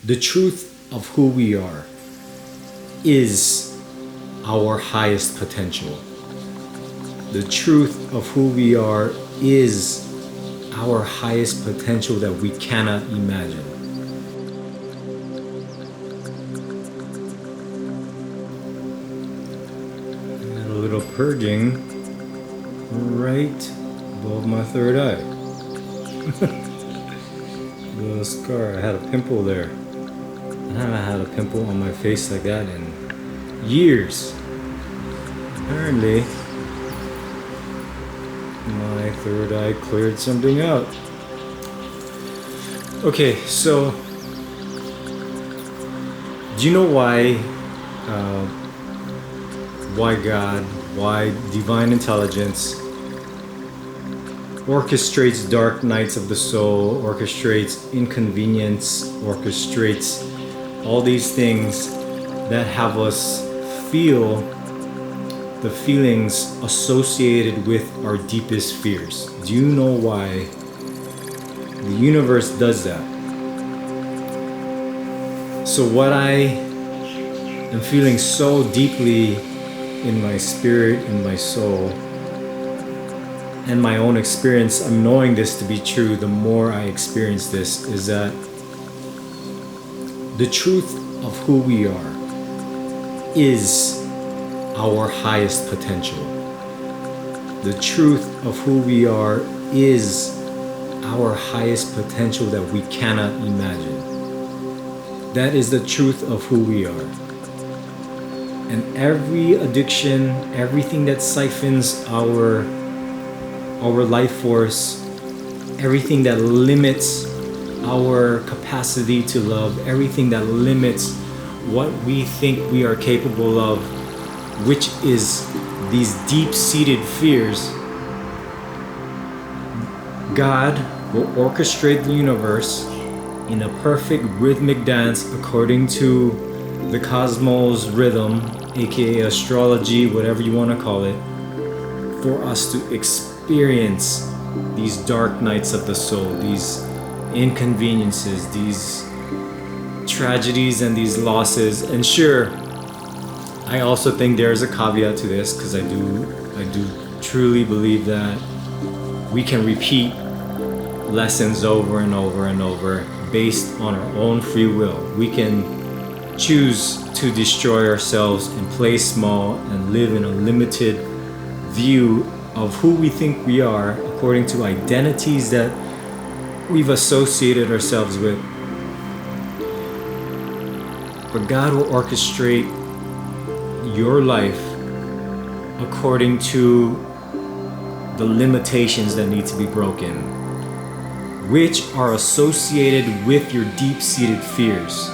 The truth of who we are is our highest potential. The truth of who we are is our highest potential that we cannot imagine. Got a little purging right above my third eye. Little scar. I had a pimple there. I haven't had a pimple on my face like that in years. Apparently, my third eye cleared something out. Okay, so do you know why God, why divine intelligence orchestrates dark nights of the soul, orchestrates inconvenience, orchestrates all these things that have us feel the feelings associated with our deepest fears? Do you know why the universe does that? So what I am feeling so deeply in my spirit, in my soul, and my own experience, I'm knowing this to be true the more I experience this, is that the truth of who we are is our highest potential. The truth of who we are is our highest potential that we cannot imagine. That is the truth of who we are. And every addiction, everything that siphons our life force, everything that limits our capacity to love, everything that limits what we think we are capable of, which is these deep-seated fears, God will orchestrate the universe in a perfect rhythmic dance according to the cosmos rhythm, aka astrology, whatever you want to call it, for us to experience these dark nights of the soul, these inconveniences, these tragedies and these losses. And sure, I also think there's a caveat to this, because I do truly believe that we can repeat lessons over and over and over based on our own free will. We can choose to destroy ourselves and play small and live in a limited view of who we think we are according to identities that we've associated ourselves with. But God will orchestrate your life according to the limitations that need to be broken, which are associated with your deep-seated fears.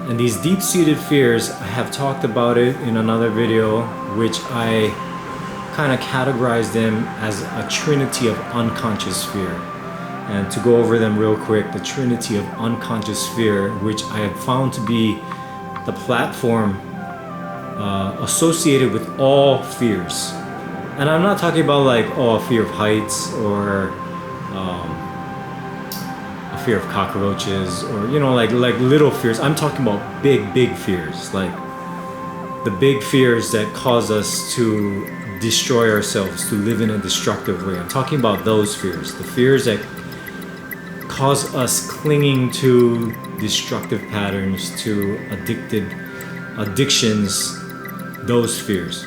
And these deep-seated fears, I have talked about it in another video, which I kind of categorize them as a trinity of unconscious fear. And to go over them real quick, the trinity of unconscious fear, which I have found to be the platform associated with all fears. And I'm not talking about like, a fear of heights or a fear of cockroaches, or like little fears. I'm talking about big fears, like the big fears that cause us to destroy ourselves, to live in a destructive way. I'm talking about those fears, the fears that cause us clinging to destructive patterns, to addictions, those fears.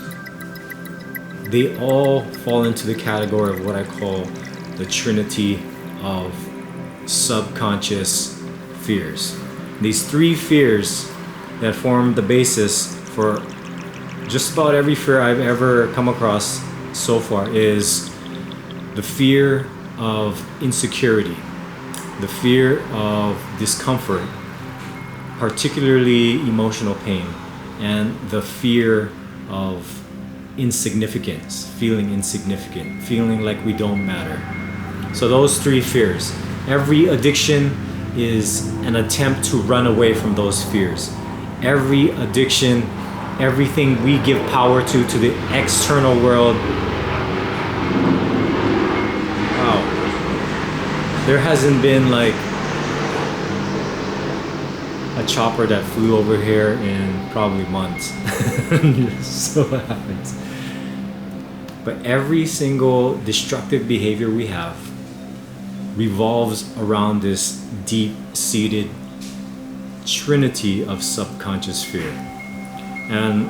They all fall into the category of what I call the trinity of subconscious fears. These three fears that form the basis for just about every fear I've ever come across so far is the fear of insecurity, the fear of discomfort, particularly emotional pain, and the fear of insignificance, feeling insignificant, feeling like we don't matter. So those three fears. Every addiction is an attempt to run away from those fears. Every addiction, everything we give power to the external world. Wow. There hasn't been a chopper that flew over here in probably months. So it happens. But every single destructive behavior we have revolves around this deep-seated trinity of subconscious fear. And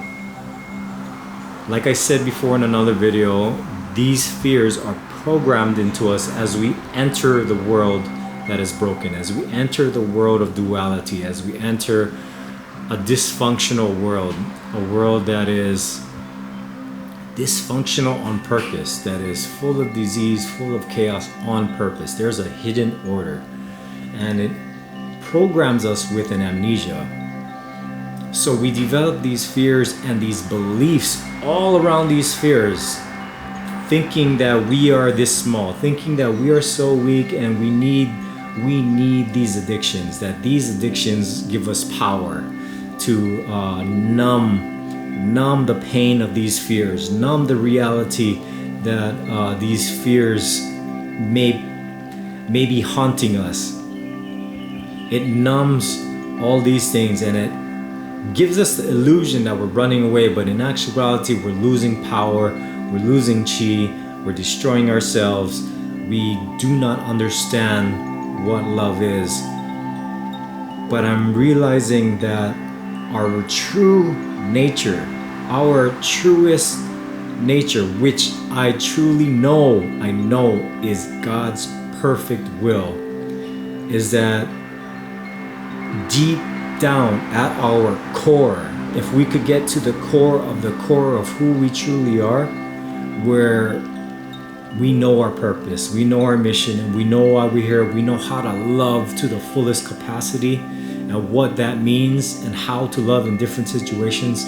like I said before in another video, these fears are programmed into us as we enter the world that is broken, as we enter the world of duality, as we enter a dysfunctional world, a world that is dysfunctional on purpose, that is full of disease, full of chaos on purpose. There's a hidden order, and it programs us with an amnesia. So we develop these fears and these beliefs all around these fears, thinking that we are this small, thinking that we are so weak and we need these addictions, that these addictions give us power to numb the pain of these fears, numb the reality that these fears may be haunting us. It numbs all these things, and it gives us the illusion that we're running away, but in actuality we're losing power, we're losing chi, we're destroying ourselves. We do not understand what love is. But I'm realizing that our true nature, our truest nature, which I truly know, is God's perfect will, is that deep down at our core, if we could get to the core of who we truly are, where we know our purpose, we know our mission, and we know why we're here, we know how to love to the fullest capacity and what that means and how to love in different situations,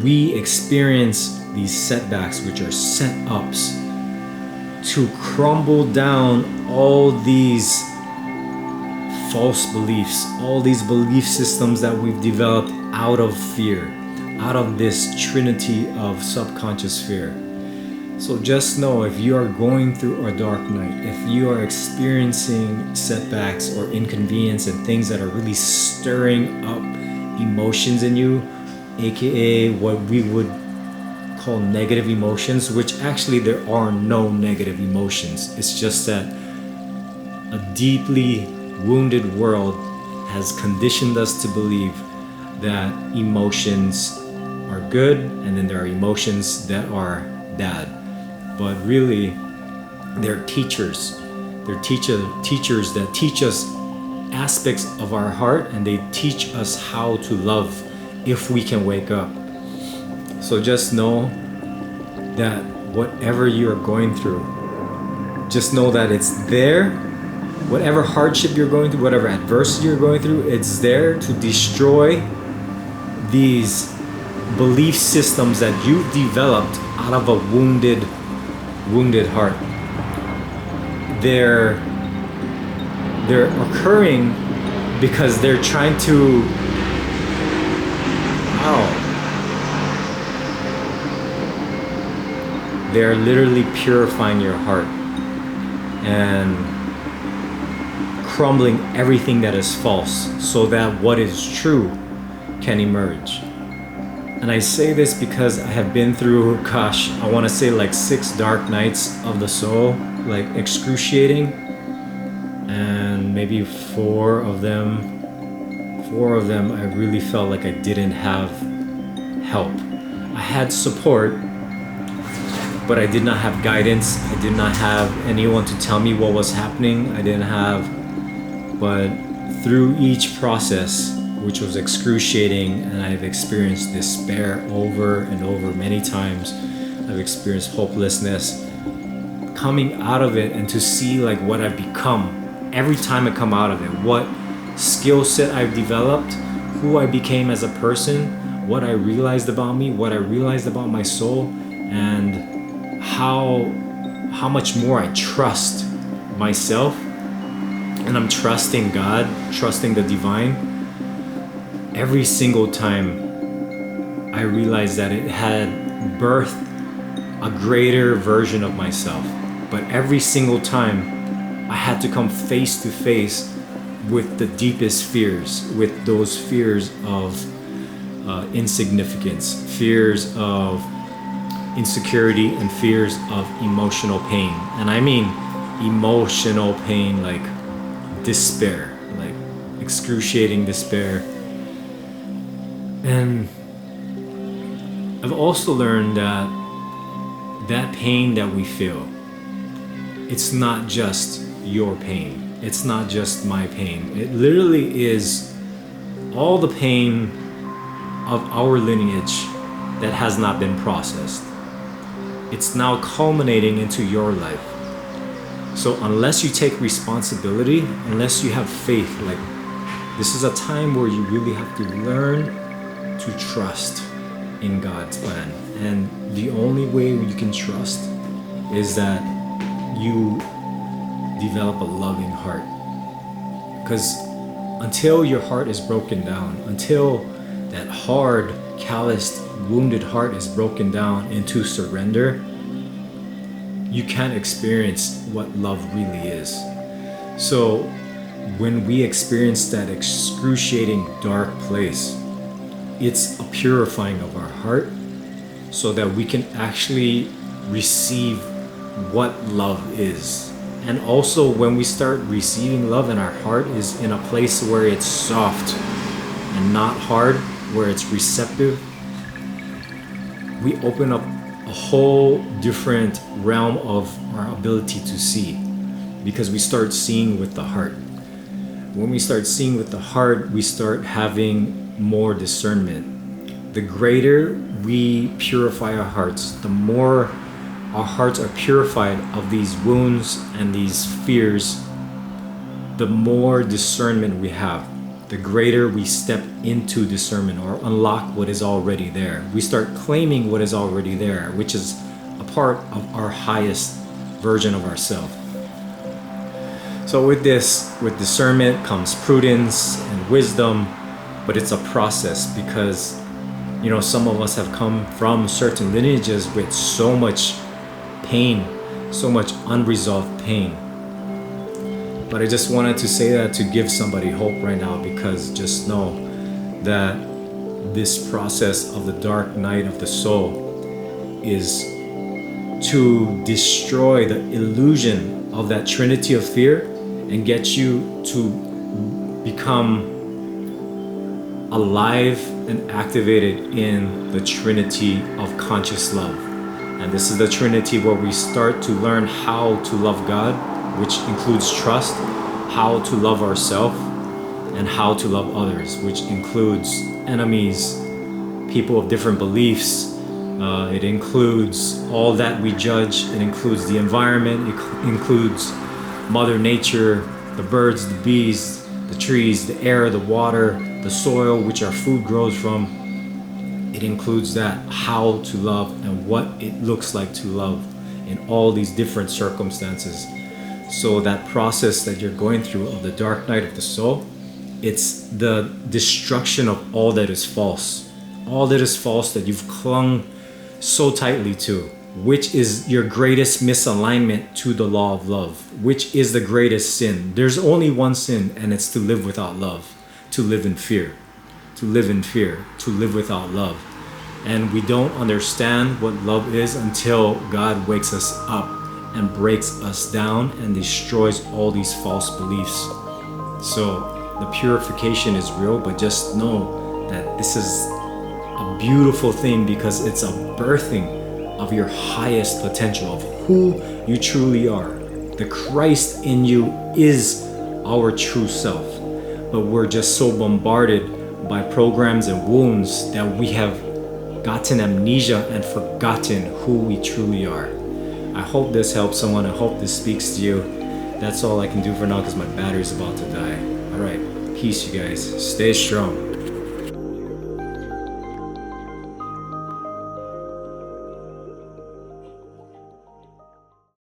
we experience these setbacks, which are set-ups, to crumble down all these false beliefs, all these belief systems that we've developed out of fear, out of this trinity of subconscious fear. So just know, if you are going through a dark night, if you are experiencing setbacks or inconvenience and things that are really stirring up emotions in you, aka what we would call negative emotions, which actually there are no negative emotions. It's just that a deeply wounded world has conditioned us to believe that emotions are good and then there are emotions that are bad. But really, they're teachers. They're teachers that teach us aspects of our heart, and they teach us how to love if we can wake up. So just know that whatever you are going through, just know that it's there. Whatever hardship you're going through, whatever adversity you're going through, it's there to destroy these belief systems that you've developed out of a wounded heart. They're occurring because they're trying to they're literally purifying your heart and crumbling everything that is false so that what is true can emerge. And I say this because I have been through, I want to say like 6 dark nights of the soul, like excruciating, and maybe 4 of them I really felt like I didn't have help. I had support, but I did not have guidance. I did not have anyone to tell me what was happening. But through each process, which was excruciating, and I've experienced despair over and over many times, I've experienced hopelessness, coming out of it and to see like what I've become every time I come out of it, what skill set I've developed, who I became as a person, what I realized about me, what I realized about my soul, and how much more I trust myself, and I'm trusting God, trusting the divine. Every single time I realized that it had birthed a greater version of myself, but every single time I had to come face to face with the deepest fears, with those fears of insignificance, fears of insecurity, and fears of emotional pain. And I mean emotional pain, like despair, like excruciating despair. And I've also learned that that pain that we feel, it's not just your pain. It's not just my pain. It literally is all the pain of our lineage that has not been processed. It's now culminating into your life. So unless you take responsibility, unless you have faith, like this is a time where you really have to learn to trust in God's plan. And the only way you can trust is that you develop a loving heart. Because until your heart is broken down, until that hard, calloused, wounded heart is broken down into surrender, you can't experience what love really is. So when we experience that excruciating dark place, it's a purifying of our heart so that we can actually receive what love is. And also when we start receiving love and our heart is in a place where it's soft and not hard, where it's receptive, we open up a whole different realm of our ability to see, because we start seeing with the heart. When we start seeing with the heart, we start having more discernment. The greater we purify our hearts, the more our hearts are purified of these wounds and these fears, the more discernment we have, the greater we step into discernment or unlock what is already there. We start claiming what is already there, which is a part of our highest version of ourselves. So with discernment comes prudence and wisdom, but it's a process because, some of us have come from certain lineages with so much pain, so much unresolved pain. But I just wanted to say that to give somebody hope right now, because just know that this process of the dark night of the soul is to destroy the illusion of that trinity of fear and get you to become alive and activated in the trinity of conscious love. And this is the trinity where we start to learn how to love God, which includes trust, how to love ourselves, and how to love others, which includes enemies, people of different beliefs. It includes all that we judge. It includes the environment. It includes Mother Nature, the birds, the bees, the trees, the air, the water, the soil which our food grows from. It includes that, how to love and what it looks like to love in all these different circumstances. So that process that you're going through of the dark night of the soul, it's the destruction of all that is false. All that is false that you've clung so tightly to, which is your greatest misalignment to the law of love, which is the greatest sin. There's only one sin, and it's to live without love, to live in fear, to live in fear, to live without love. And we don't understand what love is until God wakes us up and breaks us down and destroys all these false beliefs. So the purification is real, but just know that this is a beautiful thing because it's a birthing of your highest potential, of who you truly are. The Christ in you is our true self, but we're just so bombarded by programs and wounds that we have gotten amnesia and forgotten who we truly are. I hope this helps someone. I hope this speaks to you. That's all I can do for now because my battery's about to die. All right, peace, you guys. Stay strong.